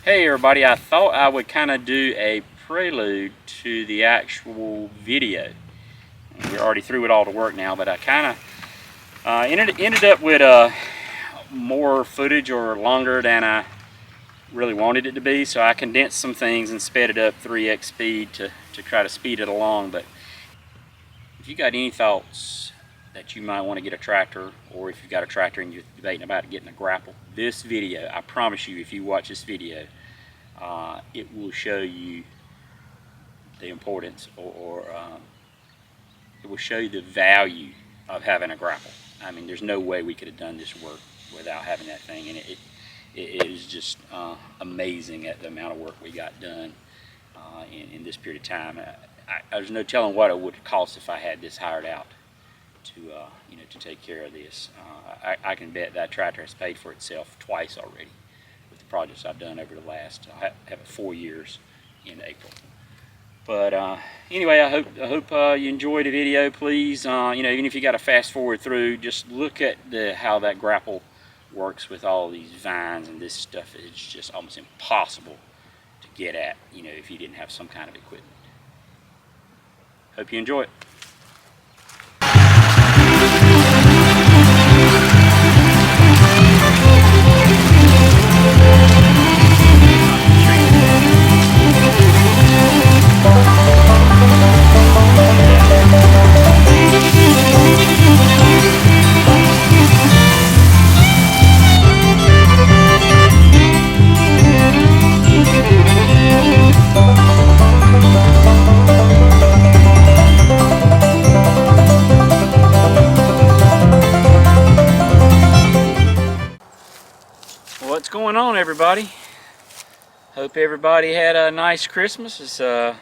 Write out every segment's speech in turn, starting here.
Hey everybody, I thought I would kind of do a prelude to the actual video. We're already through with all the work now, but I kind of ended up with more footage or longer than I really wanted it to be, so I condensed some things and sped it up 3x speed to try to speed it along. But if you got any thoughts that you might want to get a tractor, or if you've got a tractor and you're debating about getting a grapple, this video, I promise you, if you watch this video, it will show you the importance, or it will show you the value of having a grapple. I mean, there's no way we could have done this work without having that thing, and it is just amazing at the amount of work we got done in this period of time. There's no telling what it would cost if I had this hired out to take care of this. I can bet that tractor has paid for itself twice already with the projects I've done over the last 4 years in April. But anyway, I hope you enjoyed the video. Please, even if you got to fast forward through, just look at how that grapple works with all these vines and this stuff. It's just almost impossible to get at, if you didn't have some kind of equipment. Hope you enjoy it. What's going on, everybody? Hope everybody had a nice Christmas. It's the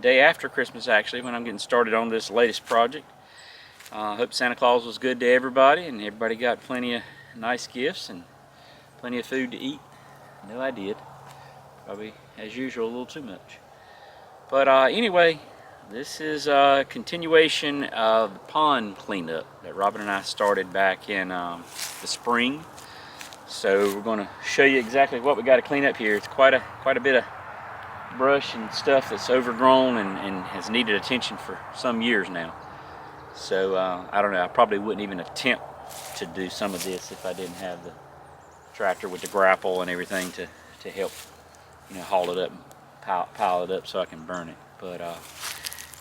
day after Christmas, actually, when I'm getting started on this latest project. Hope Santa Claus was good to everybody and everybody got plenty of nice gifts and plenty of food to eat. I know I did. Probably, as usual, a little too much. But anyway, this is a continuation of the pond cleanup that Robin and I started back in the spring. So we're going to show you exactly what we got to clean up here. It's quite a bit of brush and stuff that's overgrown and has needed attention for some years now. So I don't know, I probably wouldn't even attempt to do some of this if I didn't have the tractor with the grapple and everything to help haul it up and pile it up so I can burn it. But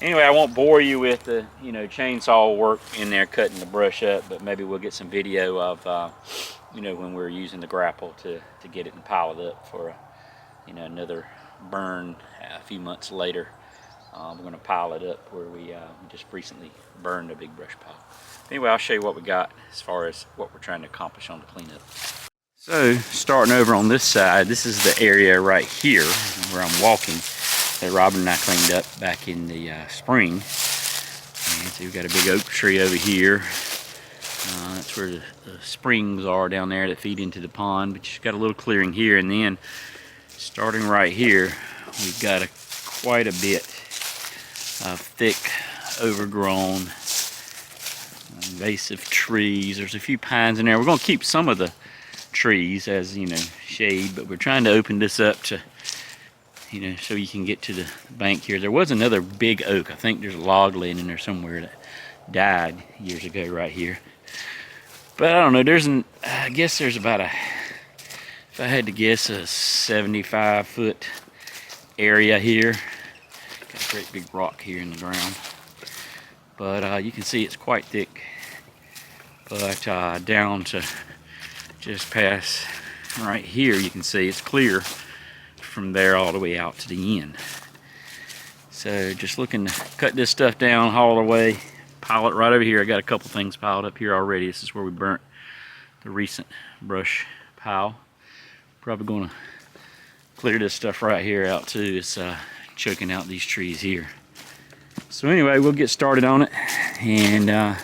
anyway, I won't bore you with the chainsaw work in there cutting the brush up, but maybe we'll get some video of when we're using the grapple to get it and pile it up for another burn a few months later. We're going to pile it up where we just recently burned a big brush pile. Anyway, I'll show you what we got as far as what we're trying to accomplish on the cleanup. So starting over on this side, this is the area right here where I'm walking that Robin and I cleaned up back in the spring. And so we've got a big oak tree over here. That's where the springs are down there that feed into the pond, but you've got a little clearing here, and then starting right here we've got quite a bit of thick overgrown invasive trees. There's a few pines in there. We're going to keep some of the trees as shade, but we're trying to open this up to so you can get to the bank here. There was another big oak, I think there's a log laying in there somewhere, that died years ago right here. But I don't know, I guess there's about if I had to guess, a 75-foot area here. Got a great big rock here in the ground. But you can see it's quite thick. But down to just past right here, you can see it's clear from there all the way out to the end. So just looking to cut this stuff down, haul it away, pile it right over here. I got a couple things piled up here already. This is where we burnt the recent brush pile. Probably going to clear this stuff right here out too. It's choking out these trees here. So anyway, we'll get started on it and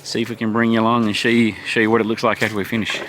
see if we can bring you along and show you what it looks like after we finish.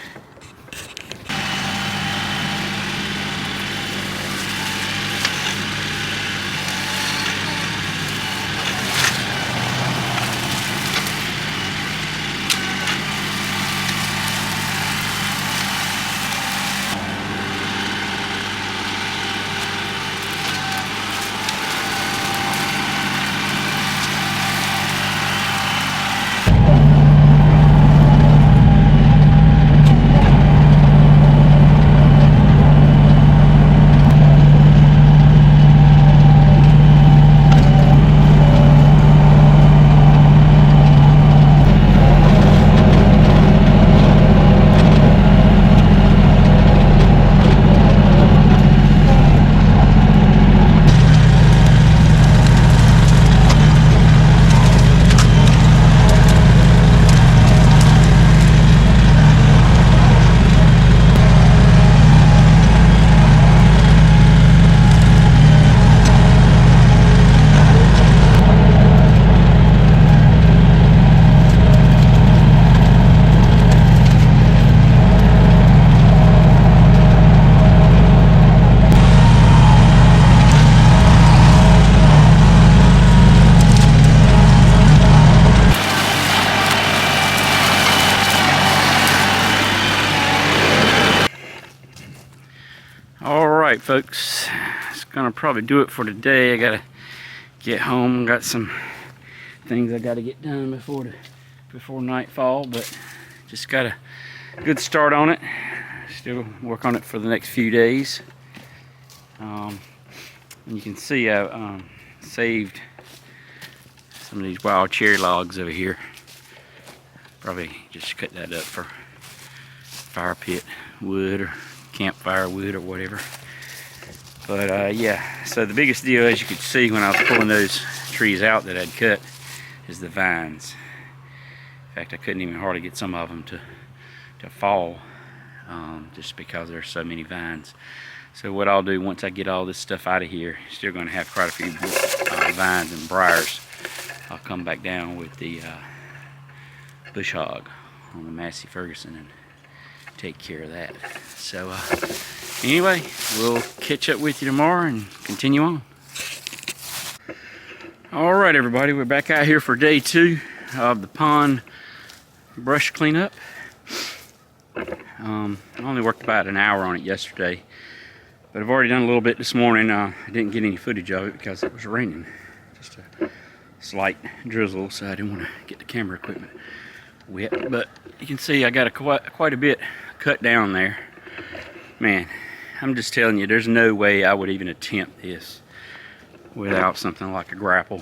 Alright folks, it's gonna probably do it for today. I gotta get home, got some things I gotta get done before nightfall, but just got a good start on it. Still work on it for the next few days. And you can see I saved some of these wild cherry logs over here. Probably just cut that up for fire pit wood or campfire wood or whatever. But yeah, so the biggest deal, as you could see when I was pulling those trees out that I'd cut, is the vines. In fact, I couldn't even hardly get some of them to fall, just because there's so many vines. So what I'll do once I get all this stuff out of here, still going to have quite a few vines and briars. I'll come back down with the bush hog on the Massey Ferguson and take care of that. So anyway, we'll catch up with you tomorrow and continue on. All right, everybody, we're back out here for day 2 of the pond brush cleanup. I only worked about an hour on it yesterday, but I've already done a little bit this morning. I didn't get any footage of it because it was raining, just a slight drizzle, so I didn't want to get the camera equipment wet. But you can see I got quite a bit cut down there. Man, I'm just telling you, there's no way I would even attempt this without something like a grapple.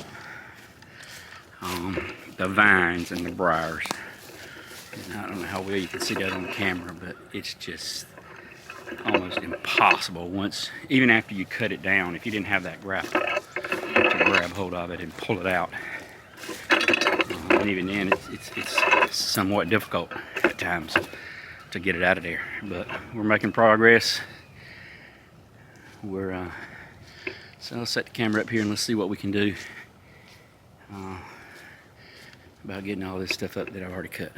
The vines and the briars. And I don't know how well you can see that on camera, but it's just almost impossible once, even after you cut it down, if you didn't have that grapple to grab hold of it and pull it out. And even then, it's somewhat difficult at times to get it out of there. But we're making progress. So I'll set the camera up here and let's see what we can do about getting all this stuff up that I've already cut.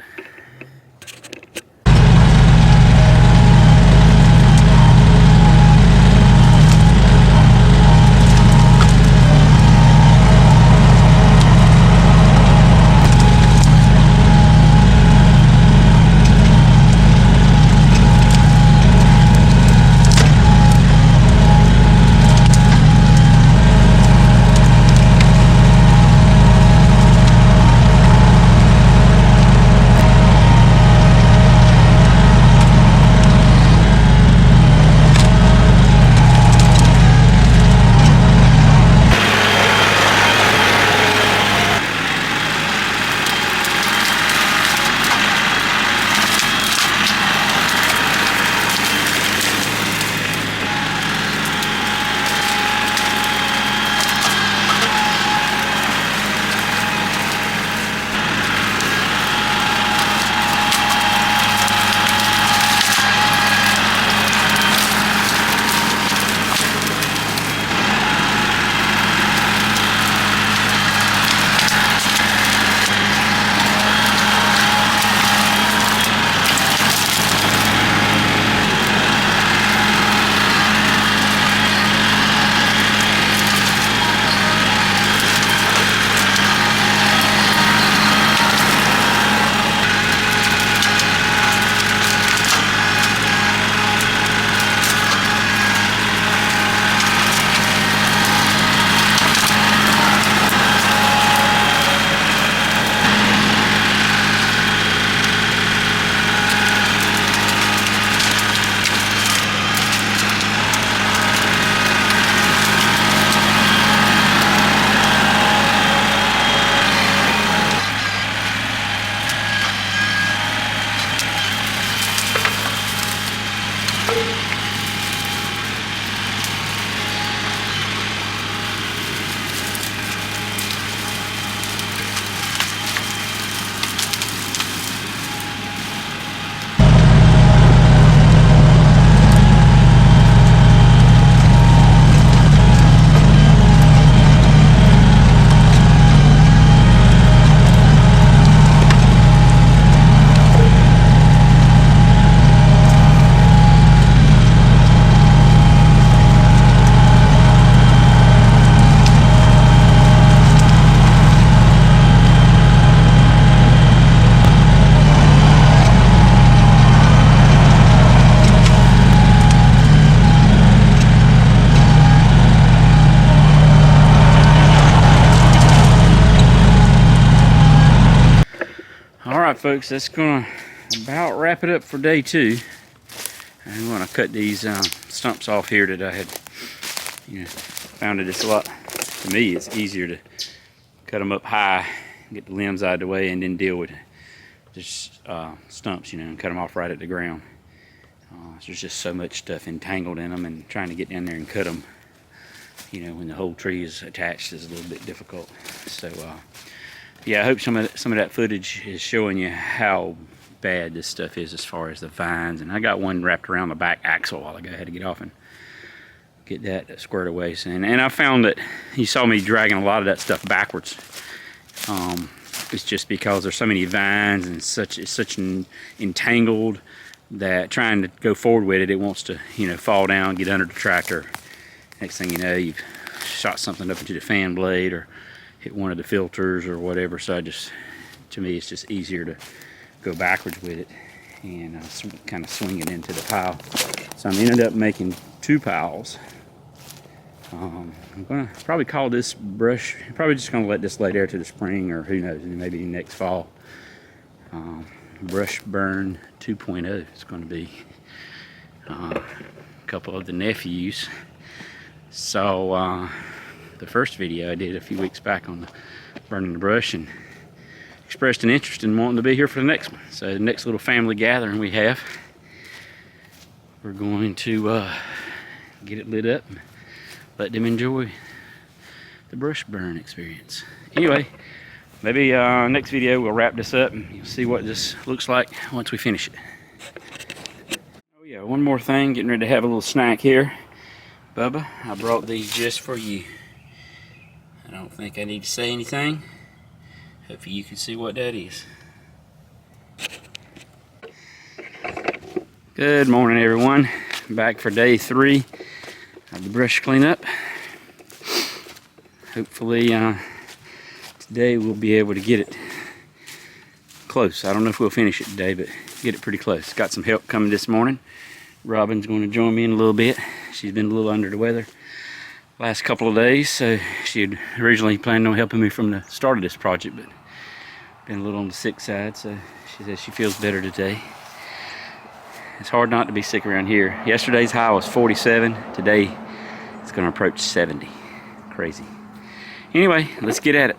folks, that's gonna about wrap it up for day 2. I'm gonna cut these stumps off here that I had, found it. It's a lot, to me, it's easier to cut them up high, get the limbs out of the way, and then deal with just stumps, and cut them off right at the ground. There's just so much stuff entangled in them, and trying to get down there and cut them, when the whole tree is attached is a little bit difficult. So, yeah, I hope some of that footage is showing you how bad this stuff is as far as the vines. And I got one wrapped around the back axle a while ago. I had to get off and get that squared away. And I found that you saw me dragging a lot of that stuff backwards. It's just because there's so many vines and it's such entangled that trying to go forward with it, it wants to, fall down, get under the tractor. Next thing you know, you've shot something up into the fan blade or hit one of the filters or whatever. So to me, it's just easier to go backwards with it and kind of swing it into the pile. So I ended up making 2 piles. I'm gonna probably call this brush, probably just gonna let this lay there to the spring, or who knows, maybe next fall. Brush burn 2.0 is going to be a couple of the nephews. So the first video I did a few weeks back on burning the brush, and expressed an interest in wanting to be here for the next one. So the next little family gathering we have, we're going to get it lit up and let them enjoy the brush burn experience. Anyway, maybe next video we'll wrap this up and you'll see what this looks like once we finish it. Oh yeah, one more thing, getting ready to have a little snack here. Bubba, I brought these just for you. I don't think I need to say anything. Hopefully you can see what that is. Good morning, everyone. Back for day 3 of the brush cleanup. Hopefully today we'll be able to get it close. I don't know if we'll finish it today, but get it pretty close. Got some help coming this morning. Robin's going to join me in a little bit. She's been a little under the weather last couple of days, so she had originally planned on helping me from the start of this project, but been a little on the sick side, so she says she feels better today. It's hard not to be sick around here. Yesterday's high was 47. Today it's going to approach 70. Crazy. Anyway, let's get at it.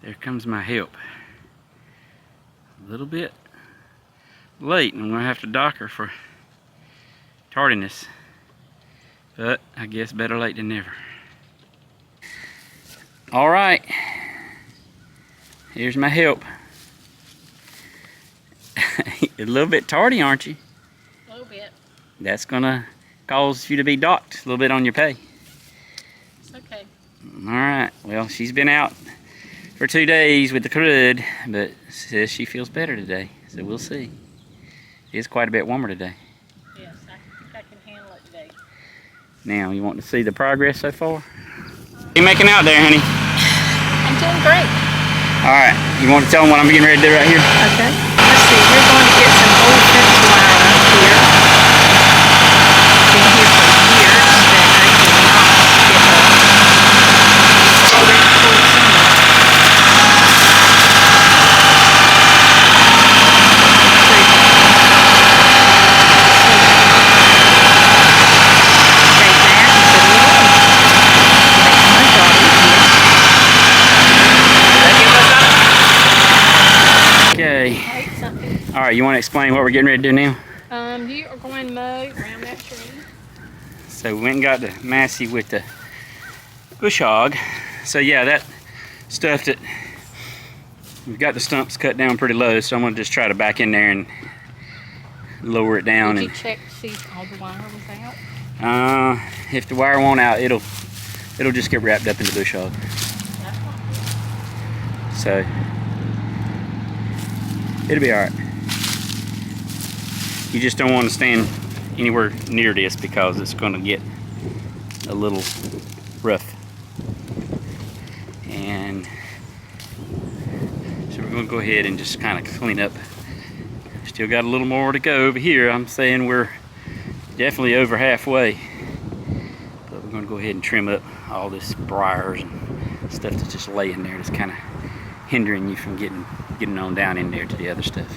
There comes my help. A little bit late, and I'm going to have to dock her for tardiness. But I guess better late than never. Alright. Here's my help. A little bit tardy, aren't you? A little bit. That's going to cause you to be docked a little bit on your pay. It's okay. Alright. Well, she's been out for 2 days with the crud, but says she feels better today, so we'll see. It is quite a bit warmer today. Yes, I think I can handle it today. Now, you want to see the progress so far? What are you making out there, honey? I'm doing great. Alright, you want to tell them what I'm getting ready to do right here? Okay. Let's see, we're going to get some old fence wire up here. Been here for years that I All right, you want to explain what we're getting ready to do now? You are going to mow around that tree. So we went and got the Massey with the bush hog. So yeah, that stuff that we've got the stumps cut down pretty low, so I'm gonna just try to back in there and lower it down. Did you and check to see if all the wire was out? If the wire won't out, it'll just get wrapped up in the bush hog. So it'll be all right. You just don't want to stand anywhere near this because it's going to get a little rough. And so we're going to go ahead and just kind of clean up. Still got a little more to go over here. I'm saying we're definitely over halfway. But we're going to go ahead and trim up all this briars and stuff that's just laying there that's kind of hindering you from getting on down in there to the other stuff.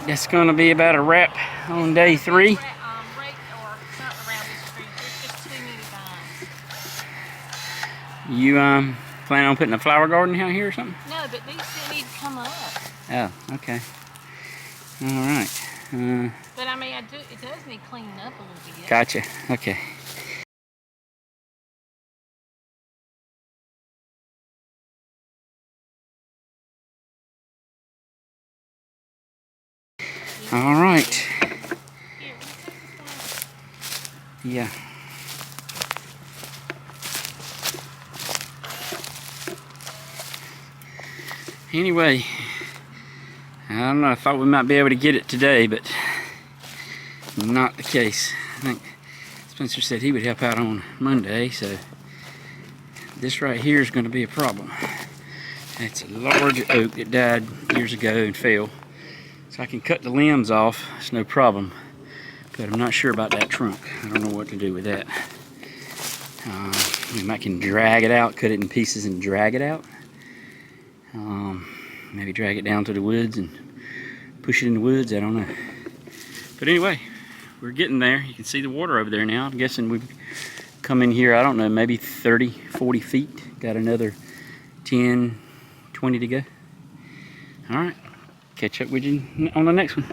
That's going to be about a wrap on day 3. Rake or something around this tree. There's just too many vines. You plan on putting a flower garden out here or something? No, but these still need to come up. Oh, okay. All right. But I mean, it does need cleaning up a little bit. Gotcha. Okay. All right. Here, will you take this one? Yeah. Anyway, I don't know. I thought we might be able to get it today, but not the case. I think Spencer said he would help out on Monday, so this right here is going to be a problem. It's a large oak that died years ago and fell. So I can cut the limbs off, it's no problem. But I'm not sure about that trunk. I don't know what to do with that. I can drag it out, cut it in pieces and drag it out. Maybe drag it down to the woods and push it in the woods, I don't know. But anyway, we're getting there. You can see the water over there now. I'm guessing we've come in here, I don't know, maybe 30, 40 feet. Got another 10, 20 to go. All right. Catch up with you on the next one.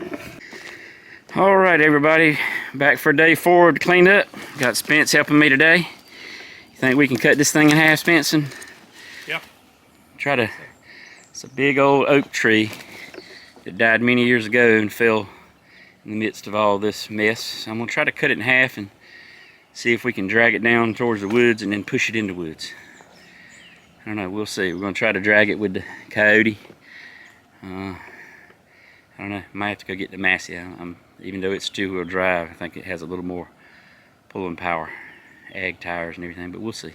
All right, everybody, back for day 4 to clean up. Got Spence helping me today. You think we can cut this thing in half, Spence? Yeah. It's a big old oak tree that died many years ago and fell in the midst of all this mess. So I'm gonna try to cut it in half and see if we can drag it down towards the woods and then push it in the woods. I don't know, we'll see. We're gonna try to drag it with the Kioti. I don't know, might have to go get the Massey. Even though it's 2-wheel drive, I think it has a little more pulling power. Ag tires and everything, but we'll see.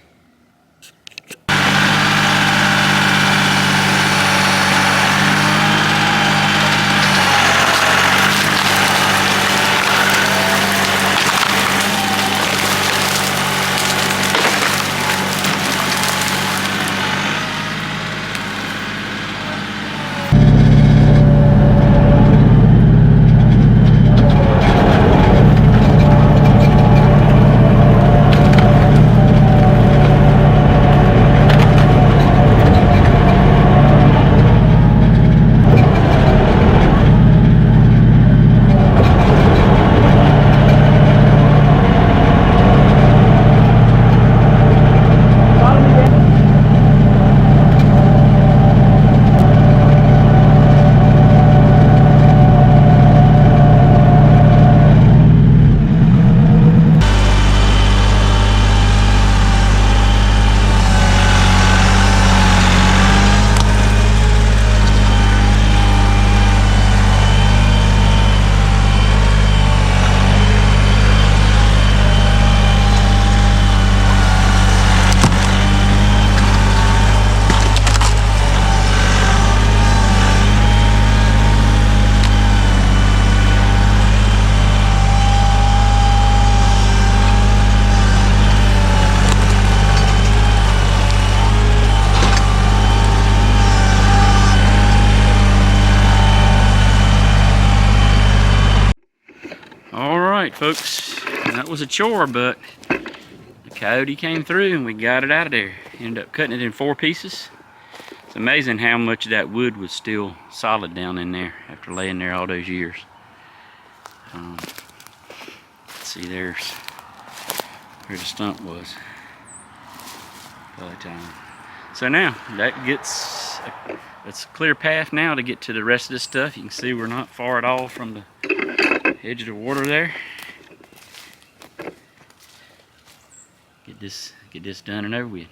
right, folks, that was a chore, but the coyote came through and we got it out of there. Ended up cutting it in 4 pieces. It's amazing how much of that wood was still solid down in there after laying there all those years. Let's see, there's where the stump was. So now that gets it's a clear path now to get to the rest of this stuff. You can see we're not far at all from the edge of the water there. Get this done and over with.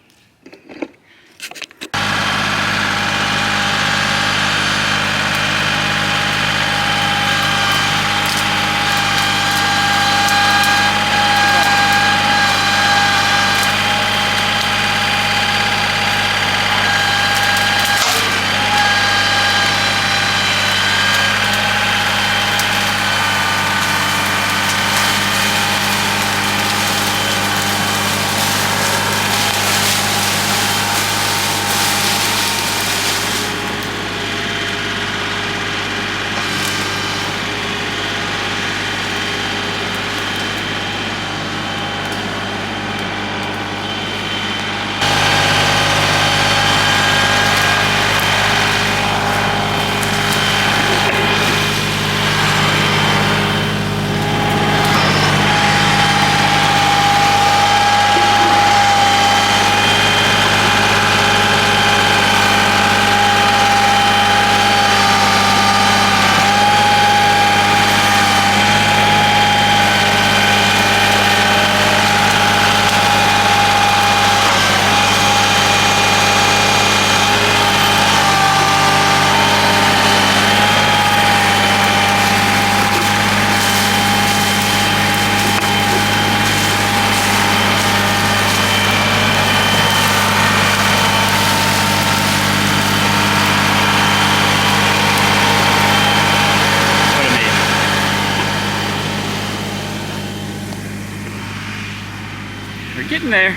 We're getting there.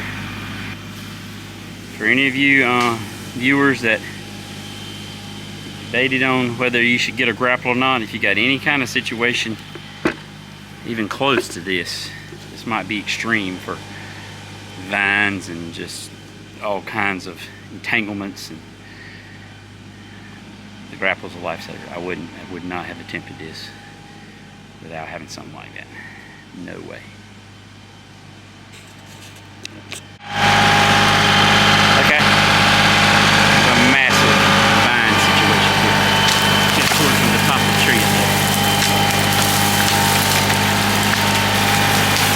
For any of you viewers that debated on whether you should get a grapple or not, if you got any kind of situation even close to this, this might be extreme for vines and just all kinds of entanglements, and the grapple's a lifesaver. I would not have attempted this without having something like that. No way. Okay. There's a massive vine situation here. Just pulling from the top of the tree up there.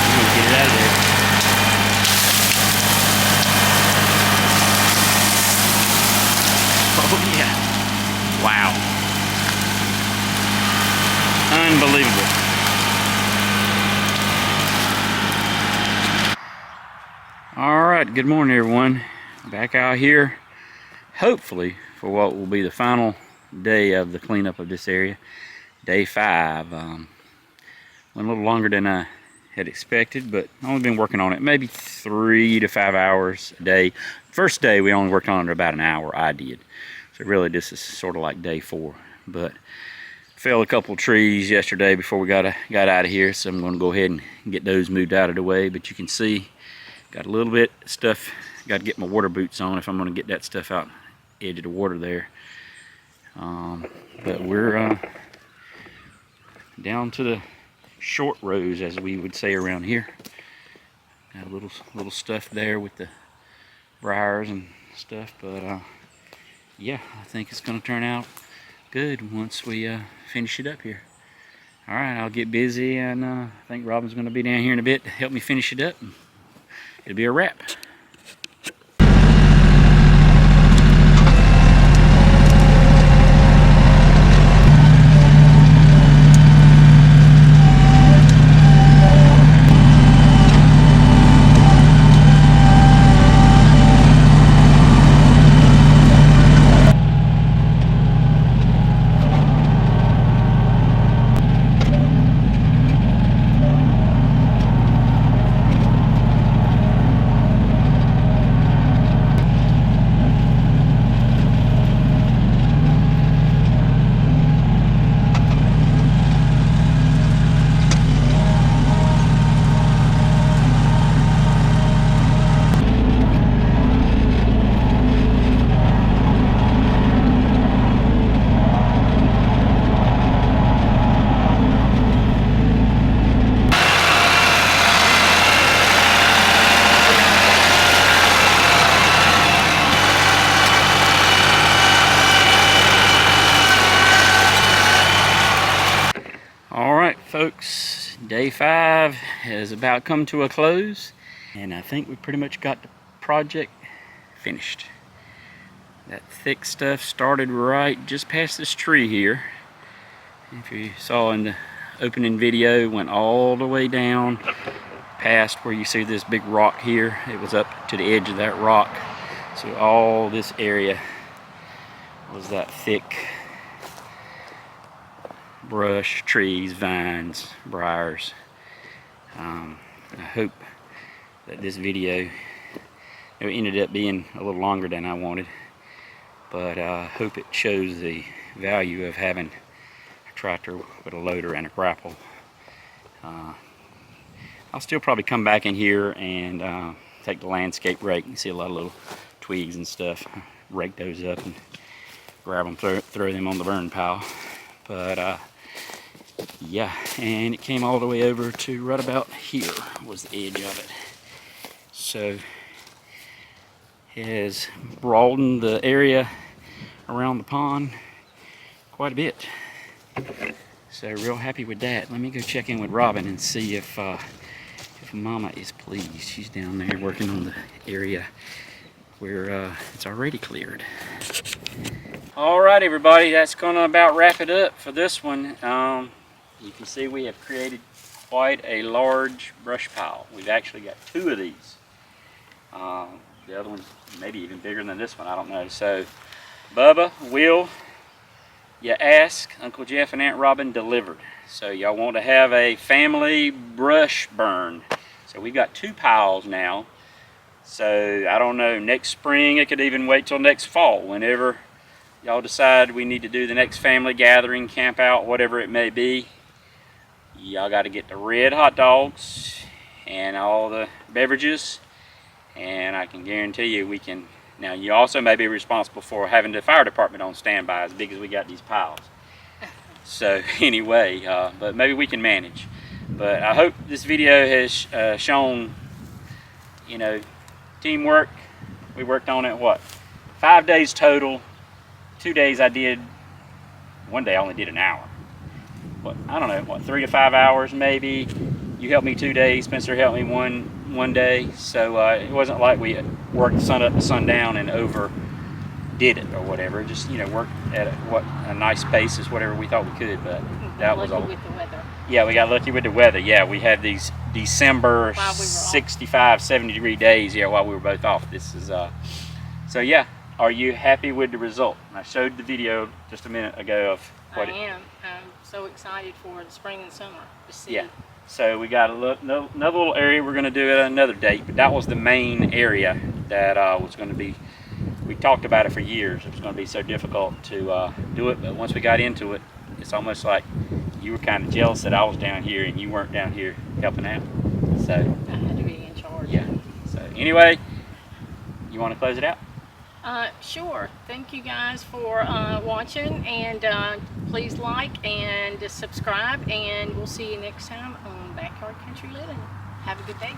I'm gonna get it out of there. Oh yeah. Wow. Unbelievable. Alright, good morning everyone. Back out here, hopefully, for what will be the final day of the cleanup of this area. Day 5. Went a little longer than I had expected, but I've only been working on it maybe 3 to 5 hours a day. First day we only worked on it about an hour, I did. So really this is sort of like day 4. But felled a couple trees yesterday before we got out of here, so I'm going to go ahead and get those moved out of the way. But you can see, got a little bit of stuff. Got to get my water boots on if I'm going to get that stuff out edge of the water there. But we're down to the short rows, as we would say around here. Got a little stuff there with the briars and stuff, but yeah, I think it's going to turn out good once we finish it up here. All right, I'll get busy, and I think Robin's going to be down here in a bit to help me finish it up. It'll be a wrap. folks, day 5 has about come to a close, and I think we pretty much got the project finished. That thick stuff started right just past this tree here. If you saw in the opening video, went all the way down past where you see this big rock here. It was up to the edge of that rock. So all this area was that thick brush, trees, vines, briars. I hope that this video, it ended up being a little longer than I wanted, but I hope it shows the value of having a tractor with a loader and a grapple. I'll still probably come back in here and take the landscape rake. You can see a lot of little twigs and stuff. Rake those up and grab them, throw them on the burn pile. But yeah, and it came all the way over to right about here was the edge of it. So it has broadened the area around the pond quite a bit. So real happy with that. Let me go check in with Robin and see if Mama is pleased. She's down there working on the area where it's already cleared. Alright everybody, that's gonna about wrap it up for this one. You can see we have created quite a large brush pile. We've actually got 2 of these. The other one's maybe even bigger than this one, I don't know. So Bubba, Will, you asked, Uncle Jeff and Aunt Robin delivered. So y'all want to have a family brush burn. So we've got 2 piles now. So I don't know, next spring, it could even wait till next fall. Whenever y'all decide we need to do the next family gathering, camp out, whatever it may be, y'all got to get the red hot dogs and all the beverages. And I can guarantee you we can. Now you also may be responsible for having the fire department on standby, as big as we got these piles. So anyway, but maybe we can manage. But I hope this video has shown, you know, teamwork. We worked on it, what, 5 days total. 2 days I did, one day I only did an hour. But I don't know, what, 3 to 5 hours maybe. You helped me 2 days, Spencer helped me one day. So it wasn't like we worked sun up to sundown and overdid it or whatever. Just, you know, worked at a nice pace is whatever we thought we could, but that was all. With the weather. Yeah, we got lucky with the weather. Yeah, we had these December 65, 70 degree days, yeah, while we were both off. This is so yeah, are you happy with the result? I showed the video just a minute ago of what I am. I'm so excited for the spring and summer to see. Yeah. So we got another little area we're going to do at another date, but that was the main area that was going to be, we talked about it for years. It was going to be so difficult to do it, but once we got into it, it's almost like you were kind of jealous that I was down here and you weren't down here helping out. So I had to be in charge. Yeah. So anyway, you want to close it out? Sure. Thank you guys for watching, and please like and subscribe, and we'll see you next time on Backyard Country Living. Have a good day.